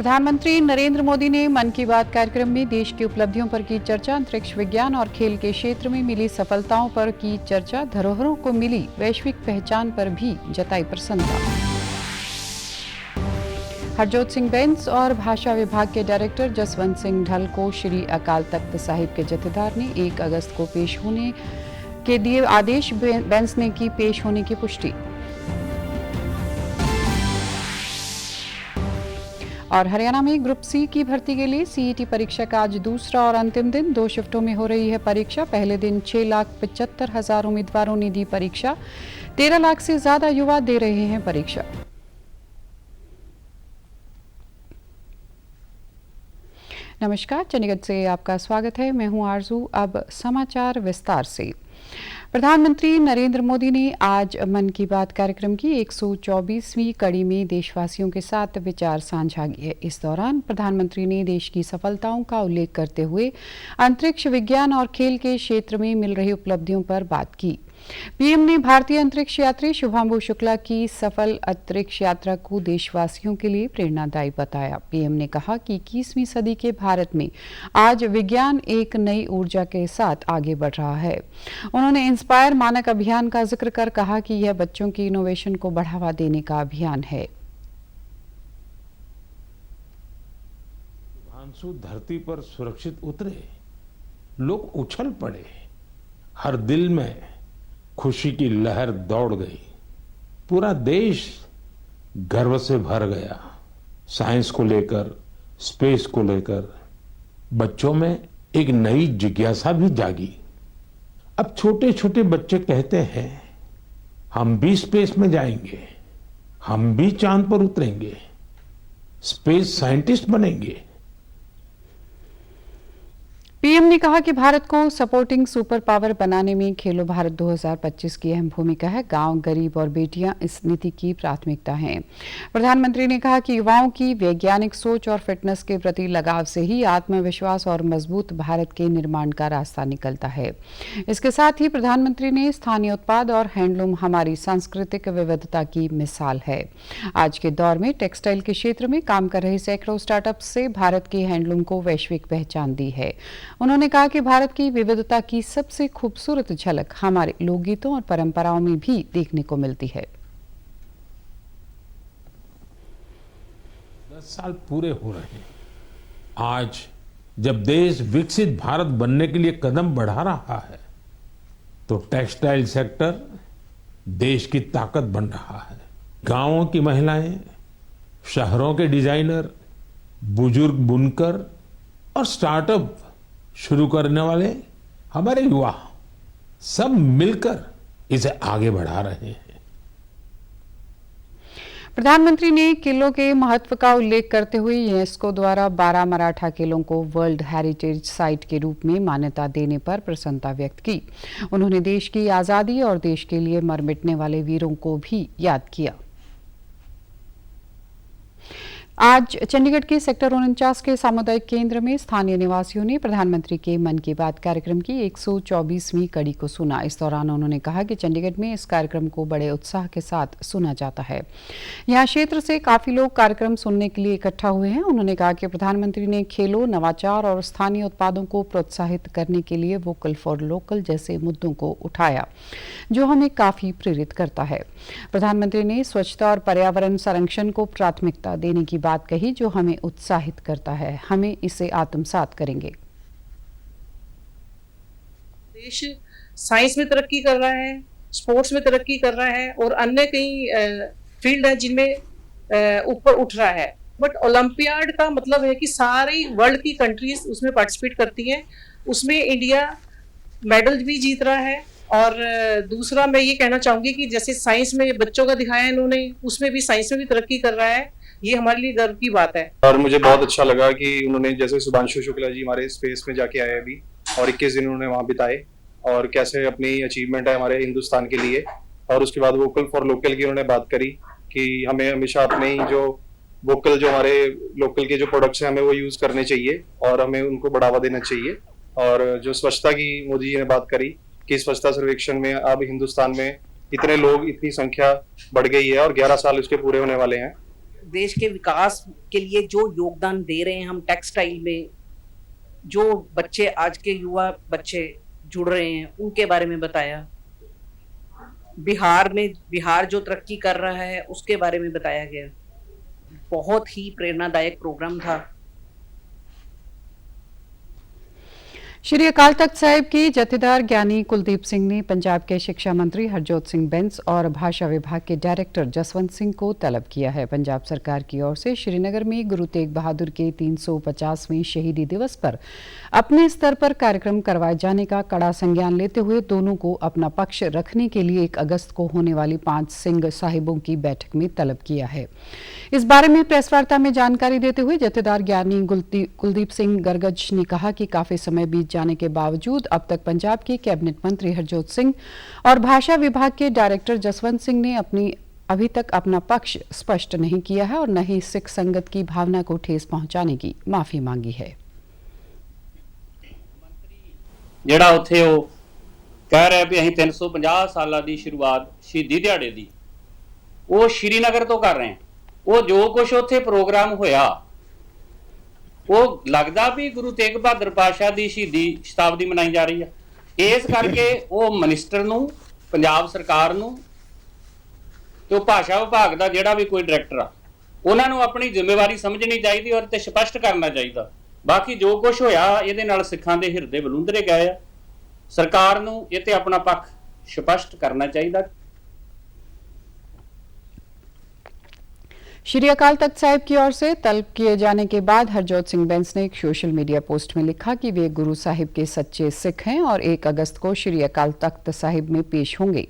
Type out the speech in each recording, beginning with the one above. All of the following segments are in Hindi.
प्रधानमंत्री नरेंद्र मोदी ने मन की बात कार्यक्रम में देश की उपलब्धियों पर की चर्चा, अंतरिक्ष विज्ञान और खेल के क्षेत्र में मिली सफलताओं पर की चर्चा, धरोहरों को मिली वैश्विक पहचान पर भी जताई प्रसन्नता। हरजोत सिंह बैंस और भाषा विभाग के डायरेक्टर जसवंत सिंह ढल को श्री अकाल तख्त साहिब के जथेदार ने 1 अगस्त को पेश होने के दिए आदेश। बैंस ने की पेश होने की पुष्टि। और हरियाणा में ग्रुप सी की भर्ती के लिए सीईटी परीक्षा का आज दूसरा और अंतिम दिन 2 शिफ्टों में हो रही है परीक्षा। पहले दिन 6,75,000 उम्मीदवारों ने दी परीक्षा। 13 लाख से ज्यादा युवा दे रहे हैं परीक्षा। नमस्कार, चंडीगढ़ से आपका स्वागत है। मैं हूं आरजू। अब समाचार विस्तार से। प्रधानमंत्री नरेंद्र मोदी ने आज मन की बात कार्यक्रम की 124वीं कड़ी में देशवासियों के साथ विचार साझा किए। इस दौरान प्रधानमंत्री ने देश की सफलताओं का उल्लेख करते हुए अंतरिक्ष विज्ञान और खेल के क्षेत्र में मिल रही उपलब्धियों पर बात की। पीएम ने भारतीय अंतरिक्ष यात्री शुभांशु शुक्ला की सफल अंतरिक्ष यात्रा को देशवासियों के लिए प्रेरणादायी बताया। पीएम ने कहा कि 21वीं सदी के भारत में आज विज्ञान एक नई ऊर्जा के साथ आगे बढ़ रहा है। उन्होंने इंस्पायर मानक अभियान का जिक्र कर कहा कि यह बच्चों की इनोवेशन को बढ़ावा देने का अभियान है। शुभांशु धरती पर सुरक्षित उतरे, लोग उछल पड़े, हर दिल में खुशी की लहर दौड़ गई, पूरा देश गर्व से भर गया। साइंस को लेकर, स्पेस को लेकर बच्चों में एक नई जिज्ञासा भी जागी। अब छोटे छोटे बच्चे कहते हैं हम भी स्पेस में जाएंगे, हम भी चांद पर उतरेंगे, स्पेस साइंटिस्ट बनेंगे। पीएम ने कहा कि भारत को सपोर्टिंग सुपर पावर बनाने में खेलो भारत 2025 की अहम भूमिका है। गांव, गरीब और बेटियां इस नीति की प्राथमिकता हैं। प्रधानमंत्री ने कहा कि युवाओं की वैज्ञानिक सोच और फिटनेस के प्रति लगाव से ही आत्मविश्वास और मजबूत भारत के निर्माण का रास्ता निकलता है। इसके साथ ही प्रधानमंत्री ने स्थानीय उत्पाद और हैंडलूम हमारी सांस्कृतिक विविधता की मिसाल है। आज के दौर में टेक्सटाइल के क्षेत्र में काम कर रहे सैकड़ों स्टार्टअप से भारत के हैंडलूम को वैश्विक पहचान दी है। उन्होंने कहा कि भारत की विविधता की सबसे खूबसूरत झलक हमारे लोकगीतों और परंपराओं में भी देखने को मिलती है। 10 साल पूरे हो रहे हैं आज, जब देश विकसित भारत बनने के लिए कदम बढ़ा रहा है, तो टेक्सटाइल सेक्टर देश की ताकत बन रहा है। गांवों की महिलाएं, शहरों के डिजाइनर, बुजुर्ग बुनकर और स्टार्टअप शुरू करने वाले हमारे युवा सब मिलकर इसे आगे बढ़ा रहे हैं। प्रधानमंत्री ने किलों के महत्व का उल्लेख करते हुए यूनेस्को द्वारा 12 मराठा किलों को वर्ल्ड हेरिटेज साइट के रूप में मान्यता देने पर प्रसन्नता व्यक्त की। उन्होंने देश की आजादी और देश के लिए मर मिटने वाले वीरों को भी याद किया। आज चंडीगढ़ के सेक्टर 49 के सामुदायिक केंद्र में स्थानीय निवासियों ने प्रधानमंत्री के मन की बात कार्यक्रम की 124वीं कड़ी को सुना। इस दौरान उन्होंने कहा कि चंडीगढ़ में इस कार्यक्रम को बड़े उत्साह के साथ सुना जाता है। यहां क्षेत्र से काफी लोग कार्यक्रम सुनने के लिए इकट्ठा हुए हैं। उन्होंने कहा कि प्रधानमंत्री ने खेलों, नवाचार और स्थानीय उत्पादों को प्रोत्साहित करने के लिए वोकल फॉर लोकल जैसे मुद्दों को उठाया, जो हमें काफी प्रेरित करता है। प्रधानमंत्री ने स्वच्छता और पर्यावरण संरक्षण को प्राथमिकता देने की बात कही, जो हमें उत्साहित करता है। हमें इसे आत्मसात करेंगे। देश साइंस में तरक्की कर रहा है, स्पोर्ट्स में तरक्की कर रहा है और अन्य कई फील्ड है जिनमें ऊपर उठ रहा है। बट ओलंपियाड का मतलब है कि सारी वर्ल्ड की कंट्रीज उसमें पार्टिसिपेट करती हैं। उसमें इंडिया मेडल भी जीत रहा है। और दूसरा मैं ये कहना चाहूंगी कि जैसे साइंस में बच्चों का दिखाया है इन्होंने, उसमें भी साइंस में भी तरक्की कर रहा है। ये हमारे लिए गर्व की बात है। और मुझे बहुत अच्छा लगा कि उन्होंने, जैसे शुभांशु शुक्ला जी हमारे स्पेस में जाके आए अभी और 21 दिन उन्होंने वहां बिताए और कैसे अपनी अचीवमेंट है हमारे हिंदुस्तान के लिए। और उसके बाद वोकल फॉर लोकल की उन्होंने बात करी कि हमें हमेशा अपने जो वोकल, जो हमारे लोकल के जो प्रोडक्ट्स हैं, हमें वो यूज करने चाहिए और हमें उनको बढ़ावा देना चाहिए। और जो स्वच्छता की मोदी जी ने बात करी कि स्वच्छता सर्वेक्षण में अब हिंदुस्तान में इतने लोग, इतनी संख्या बढ़ गई है और 11 साल उसके पूरे होने वाले हैं। देश के विकास के लिए जो योगदान दे रहे हैं हम टेक्सटाइल में, जो बच्चे आज के युवा बच्चे जुड़ रहे हैं उनके बारे में बताया। बिहार जो तरक्की कर रहा है उसके बारे में बताया गया। बहुत ही प्रेरणादायक प्रोग्राम था। श्री अकाल तख्त साहिब के जथेदार ज्ञानी कुलदीप सिंह ने पंजाब के शिक्षा मंत्री हरजोत सिंह बैंस और भाषा विभाग के डायरेक्टर जसवंत सिंह को तलब किया है। पंजाब सरकार की ओर से श्रीनगर में गुरु तेग बहादुर के 350वें शहीदी दिवस पर अपने स्तर पर कार्यक्रम करवाए जाने का कड़ा संज्ञान लेते हुए दोनों को अपना पक्ष रखने के लिए 1 अगस्त को होने वाली 5 सिंह साहिबों की बैठक में तलब किया है। इस बारे में प्रेस वार्ता में जानकारी देते हुए जथेदार ज्ञानी कुलदीप सिंह गरगज ने कहा कि काफी समय बीत जाने के बावजूद अब तक पंजाब के कैबिनेट मंत्री हरजोत सिंह और भाषा विभाग के डायरेक्टर जसवंत सिंह ने अभी तक अपना पक्ष स्पष्ट नहीं किया है और न ही सिख संगत की भावना को ठेस पहुंचाने की माफी मांगी है। ਜਿਹੜਾ ਉੱਥੇ ਉਹ ਕਹਿ ਰਿਹਾ ਵੀ ਅਸੀਂ 350 ਸਾਲਾਂ ਦੀ ਸ਼ੁਰੂਆਤ ਸ਼ਹੀਦੀ ਦਿਹਾੜੇ ਦੀ ਉਹ ਸ਼੍ਰੀਨਗਰ ਤੋਂ ਕਰ ਰਹੇ ਹਾਂ। ਉਹ ਜੋ ਕੁਝ ਉੱਥੇ ਪ੍ਰੋਗਰਾਮ ਹੋਇਆ ਉਹ ਲੱਗਦਾ ਵੀ ਗੁਰੂ ਤੇਗ ਬਹਾਦਰ ਪਾਤਸ਼ਾਹ ਦੀ ਸ਼ਹੀਦੀ ਸ਼ਤਾਬਦੀ ਮਨਾਈ ਜਾ ਰਹੀ ਹੈ। ਇਸ ਕਰਕੇ ਉਹ ਮਿਨਿਸਟਰ ਨੂੰ, ਪੰਜਾਬ ਸਰਕਾਰ ਨੂੰ ਤੇ ਉਹ ਭਾਸ਼ਾ ਵਿਭਾਗ ਦਾ ਜਿਹੜਾ ਵੀ ਕੋਈ ਡਾਇਰੈਕਟਰ ਆ ਉਹਨਾਂ ਨੂੰ ਆਪਣੀ ਜ਼ਿੰਮੇਵਾਰੀ ਸਮਝਣੀ ਚਾਹੀਦੀ ਔਰ ਤੇ ਸਪਸ਼ਟ ਕਰਨਾ ਚਾਹੀਦਾ। ਬਾਕੀ ਜੋ ਕੁਝ ਹੋਇਆ ਇਹਦੇ ਨਾਲ ਸਿੱਖਾਂ ਦੇ ਹਿਰਦੇ ਬਲੂੰਦਰੇ ਗਏ ਆ। ਸਰਕਾਰ ਨੂੰ ਇਹ ਤੇ ਆਪਣਾ ਪੱਖ ਸਪਸ਼ਟ ਕਰਨਾ ਚਾਹੀਦਾ। श्री अकाल तख्त साहिब की ओर से तलब किए जाने के बाद हरजोत सिंह बैंस ने एक सोशल मीडिया पोस्ट में लिखा कि वे गुरु साहिब के सच्चे सिख हैं और 1 अगस्त को श्री अकाल तख्त साहिब में पेश होंगे।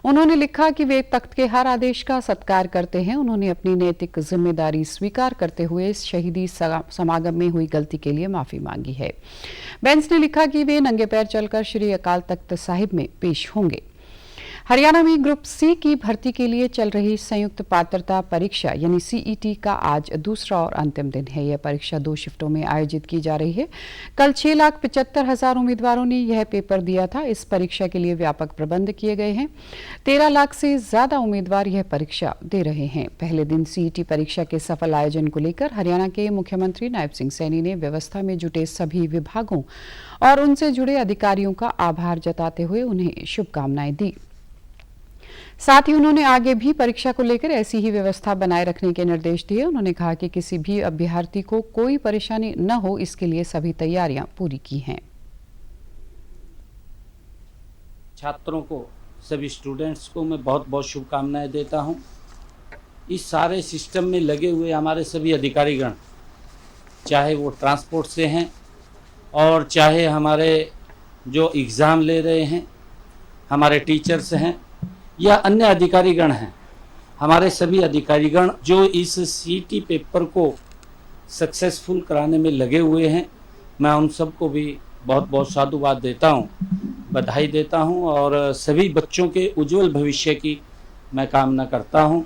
उन्होंने लिखा कि वे तख्त के हर आदेश का सत्कार करते हैं। उन्होंने अपनी नैतिक जिम्मेदारी स्वीकार करते हुए इस शहीदी समागम में हुई गलती के लिए माफी मांगी है। बैंस ने लिखा कि वे नंगे पैर चलकर श्री अकाल तख्त साहिब में पेश होंगे। हरियाणा में ग्रुप सी की भर्ती के लिए चल रही संयुक्त पात्रता परीक्षा यानी सीईटी का आज दूसरा और अंतिम दिन है। यह परीक्षा 2 शिफ्टों में आयोजित की जा रही है। कल 6,75,000 उम्मीदवारों ने यह पेपर दिया था। इस परीक्षा के लिए व्यापक प्रबंध किए गए हैं। 13 लाख से ज्यादा उम्मीदवार यह परीक्षा दे रहे हैं। पहले दिन सीईटी परीक्षा के सफल आयोजन को लेकर हरियाणा के मुख्यमंत्री नायब सिंह सैनी ने व्यवस्था में जुटे सभी विभागों और उनसे जुड़े अधिकारियों का आभार जताते हुए उन्हें शुभकामनाएं दी। साथ ही उन्होंने आगे भी परीक्षा को लेकर ऐसी ही व्यवस्था बनाए रखने के निर्देश दिए। उन्होंने कहा कि किसी भी अभ्यर्थी को कोई परेशानी न हो, इसके लिए सभी तैयारियां पूरी की हैं। छात्रों को, सभी स्टूडेंट्स को मैं बहुत बहुत शुभकामनाएं देता हूं। इस सारे सिस्टम में लगे हुए हमारे सभी अधिकारीगण, चाहे वो ट्रांसपोर्ट से हैं और चाहे हमारे जो एग्ज़ाम ले रहे हैं, हमारे टीचर्स हैं या अन्य अधिकारीगण हैं, हमारे सभी अधिकारीगण जो इस सीईटी पेपर को सक्सेसफुल कराने में लगे हुए हैं, मैं उन सबको भी बहुत बहुत साधुवाद देता हूं, बधाई देता हूं और सभी बच्चों के उज्जवल भविष्य की मैं कामना करता हूं।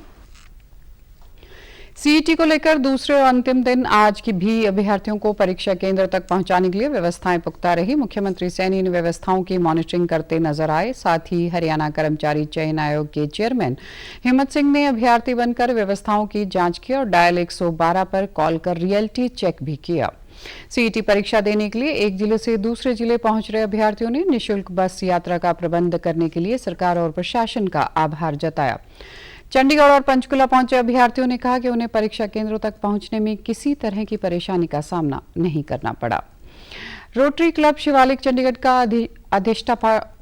सीईटी को लेकर दूसरे और अंतिम दिन आज की भी अभ्यर्थियों को परीक्षा केंद्र तक पहुंचाने के लिए व्यवस्थाएं पुख्ता रही। मुख्यमंत्री सैनी इन व्यवस्थाओं की मॉनिटरिंग करते नजर आए। साथ ही हरियाणा कर्मचारी चयन आयोग के चेयरमैन हिम्मत सिंह ने अभ्यर्थी बनकर व्यवस्थाओं की जांच की और डायल 112 पर कॉल कर रियलिटी चेक भी किया। सीईटी परीक्षा देने के लिए एक जिले से दूसरे जिले पहुंच रहे अभ्यर्थियों ने निःशुल्क बस यात्रा का प्रबंध करने के लिए सरकार और प्रशासन का आभार जताया। चंडीगढ़ और पंचकुला पहुंचे अभ्यर्थियों ने कहा कि उन्हें परीक्षा केंद्रों तक पहुंचने में किसी तरह की परेशानी का सामना नहीं करना पड़ा। रोटरी क्लब शिवालिक चंडीगढ़ का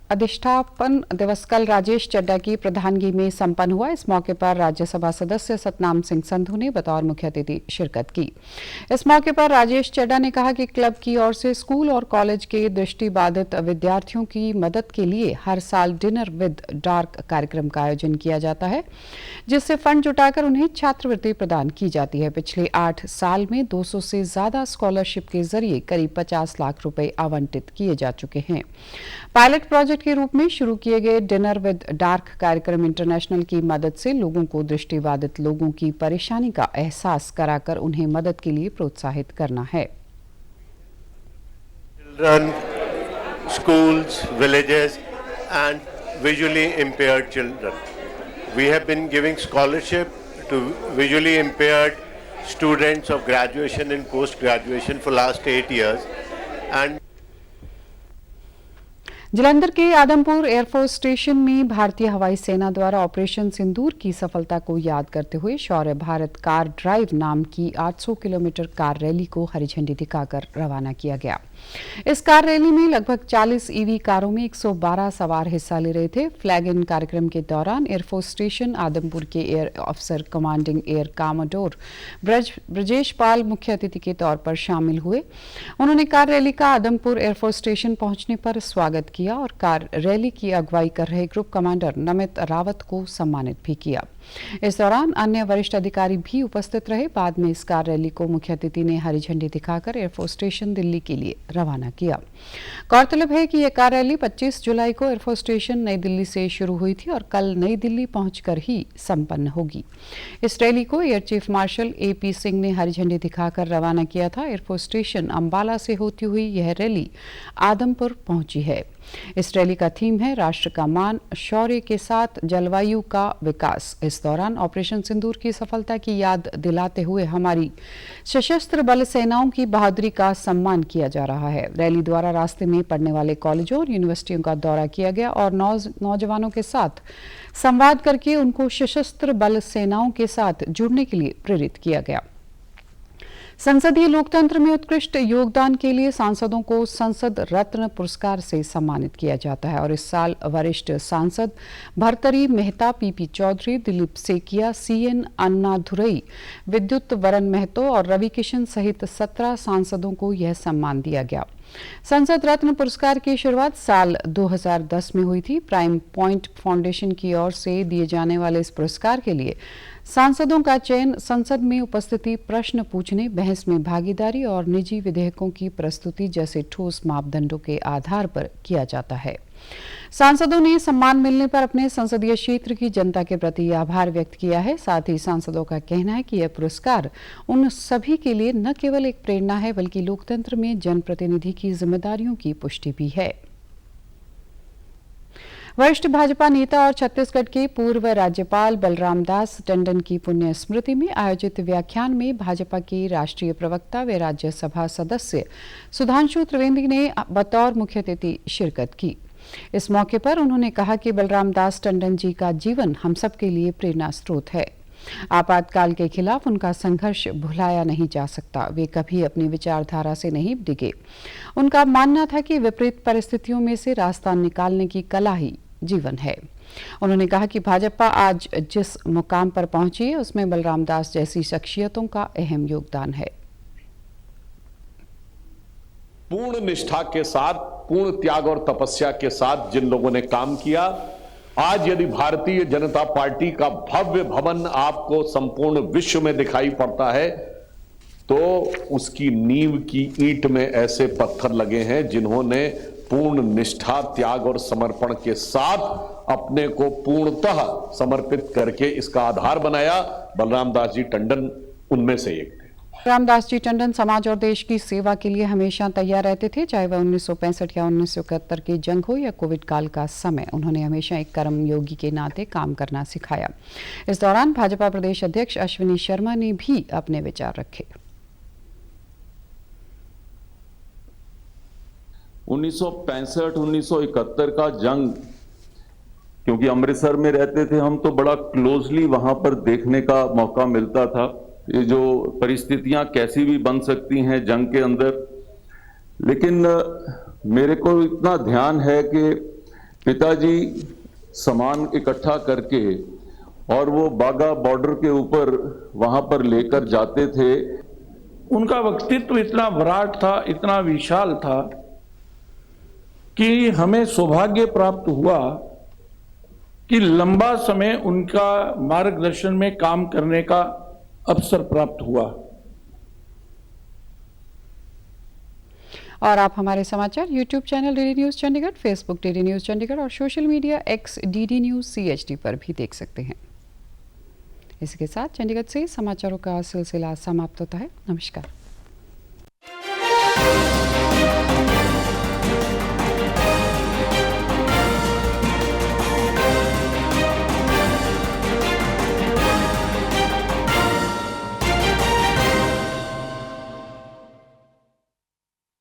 अधिष्ठापन दिवस कल राजेश चड्डा की प्रधानगी में संपन्न हुआ। इस मौके पर राज्यसभा सदस्य सतनाम सिंह संधू ने बतौर मुख्य अतिथि शिरकत की। इस मौके पर राजेश चड्डा ने कहा कि क्लब की ओर से स्कूल और कॉलेज के दृष्टिबाधित विद्यार्थियों की मदद के लिए हर साल डिनर विद डार्क कार्यक्रम का आयोजन किया जाता है, जिससे फंड जुटाकर उन्हें छात्रवृत्ति प्रदान की जाती है। पिछले 8 साल में 200 से ज्यादा स्कॉलरशिप के जरिए करीब 50 लाख रुपए आवंटित किए जा चुके हैं। पायलट प्रोजेक्ट के रूप में शुरू किए गए डिनर विद डार्क कार्यक्रम इंटरनेशनल की मदद से लोगों को दृष्टिबाधित लोगों की परेशानी का एहसास कराकर उन्हें मदद के लिए प्रोत्साहित करना है। Children, schools, villages and visually impaired children. We have been giving scholarship to visually impaired students of graduation and post-graduation for last 8 years. And Jalandhar के आदमपुर एयरफोर्स स्टेशन में भारतीय हवाई सेना द्वारा ऑपरेशन सिंदूर की सफलता को याद करते हुए शौर्य भारत कार ड्राइव नाम की 800 किलोमीटर कार रैली को हरी झंडी दिखाकर रवाना किया गया। इस कार रैली में लगभग 40 ईवी कारों में 112 सवार हिस्सा ले रहे थे। फ्लैग इन कार्यक्रम के दौरान एयरफोर्स स्टेशन आदमपुर के air officer commanding air commodore Brajesh Pal मुख्य अतिथि के तौर पर शामिल हुए। उन्होंने कार रैली का आदमपुर एयरफोर्स स्टेशन पहुंचने पर स्वागत किया और कार रैली की अगुवाई कर रहे ग्रुप कमांडर नमित रावत को सम्मानित भी किया। इस दौरान अन्य वरिष्ठ अधिकारी भी उपस्थित रहे। बाद में इस कार रैली को मुख्य अतिथि ने हरी झंडी दिखाकर एयरफोर्स स्टेशन दिल्ली के लिए रवाना किया। गौरतलब है कि यह कार रैली 25 जुलाई को एयरफोर्स स्टेशन नई दिल्ली से शुरू हुई थी और कल नई दिल्ली पहुंचकर ही संपन्न होगी। इस रैली को air chief marshal AP Singh ने हरी झंडी दिखाकर रवाना किया था। एयरफोर्स स्टेशन अंबाला से होती हुई यह रैली आदमपुर पहुंची है। इस रैली का थीम है राष्ट्र का मान, शौर्य के साथ जलवायु का विकास। इस दौरान ऑपरेशन सिंदूर की सफलता की याद दिलाते हुए हमारी सशस्त्र बल सेनाओं की बहादुरी का सम्मान किया जा रहा है। रैली द्वारा रास्ते में पढ़ने वाले कॉलेजों और यूनिवर्सिटियों का दौरा किया गया और नौजवानों के साथ संवाद करके उनको सशस्त्र बल सेनाओं के साथ जुड़ने के लिए प्रेरित किया गया। संसदीय लोकतंत्र में उत्कृष्ट योगदान के लिए सांसदों को संसद रत्न पुरस्कार से सम्मानित किया जाता है और इस साल वरिष्ठ सांसद भर्तरी मेहता, PP चौधरी, दिलीप सेकिया, CN अन्नादुरई, विद्युत वरण महतो और रवि किशन सहित 17 सांसदों को यह सम्मान दिया गया। संसद रत्न पुरस्कार की शुरुआत साल 2010 में हुई थी। प्राइम पॉइंट फाउंडेशन की ओर से दिए जाने वाले इस पुरस्कार के लिए सांसदों का चयन संसद में उपस्थिति, प्रश्न पूछने, बहस में भागीदारी और निजी विधेयकों की प्रस्तुति जैसे ठोस मापदंडों के आधार पर किया जाता है। सांसदों ने सम्मान मिलने पर अपने संसदीय क्षेत्र की जनता के प्रति आभार व्यक्त किया है। साथ ही सांसदों का कहना है कि यह पुरस्कार उन सभी के लिए न केवल एक प्रेरणा है बल्कि लोकतंत्र में जनप्रतिनिधि की जिम्मेदारियों की पुष्टि भी है। वरिष्ठ भाजपा नेता और छत्तीसगढ़ के पूर्व राज्यपाल बलराम दास टंडन की पुण्य स्मृति में आयोजित व्याख्यान में भाजपा के राष्ट्रीय प्रवक्ता व राज्यसभा सदस्य सुधांशु त्रिवेदी ने बतौर मुख्य अतिथि शिरकत की। इस मौके पर उन्होंने कहा कि बलराम दास टंडन जी का जीवन हम सब के लिए प्रेरणा स्रोत है। आपातकाल के खिलाफ उनका संघर्ष भुलाया नहीं जा सकता। वे कभी अपनी विचारधारा से नहीं डिगे। उनका मानना था कि विपरीत परिस्थितियों में से रास्ता निकालने की कला ही जीवन है। उन्होंने कहा कि भाजपा आज जिस मुकाम पर पहुंची है उसमें बलराम दास जैसी शख्सियतों का अहम योगदान है। पूर्ण निष्ठा के साथ, पूर्ण त्याग और तपस्या के साथ जिन लोगों ने काम किया, आज यदि भारतीय जनता पार्टी का भव्य भवन आपको संपूर्ण विश्व में दिखाई पड़ता है तो उसकी नींव की ईंट में ऐसे पत्थर लगे हैं जिन्होंने पूर्ण निष्ठा, त्याग और समर्पण के साथ अपने को पूर्णतः समर्पित करके इसका आधार बनाया। बलराम दास जी टंडन उनमें से एक थे। रामदास जी टंडन समाज और देश की सेवा के लिए हमेशा तैयार रहते थे, चाहे वह 1965 या 1971 की जंग हो या कोविड काल का समय। उन्होंने हमेशा एक कर्मयोगी के नाते काम करना सिखाया। इस दौरान भाजपा प्रदेश अध्यक्ष अश्विनी शर्मा ने भी अपने विचार रखे। 1965-1971 का जंग, क्योंकि अमृतसर में रहते थे हम, तो बड़ा क्लोजली वहां पर देखने का मौका मिलता था। ये जो परिस्थितियां कैसी भी बन सकती हैं जंग के अंदर, लेकिन मेरे को इतना ध्यान है कि पिताजी सामान इकट्ठा करके और वो बागा बॉर्डर के ऊपर वहां पर लेकर जाते थे। उनका व्यक्तित्व इतना विराट था, इतना विशाल था कि हमें सौभाग्य प्राप्त हुआ कि लंबा समय उनका मार्गदर्शन में काम करने का अवसर प्राप्त हुआ। और आप हमारे समाचार YouTube channel DD news Chandigarh, Facebook DD news Chandigarh और social media X DD news CHD पर भी देख सकते हैं। इसके साथ चंडीगढ़ से समाचारों का सिलसिला समाप्त होता है। नमस्कार।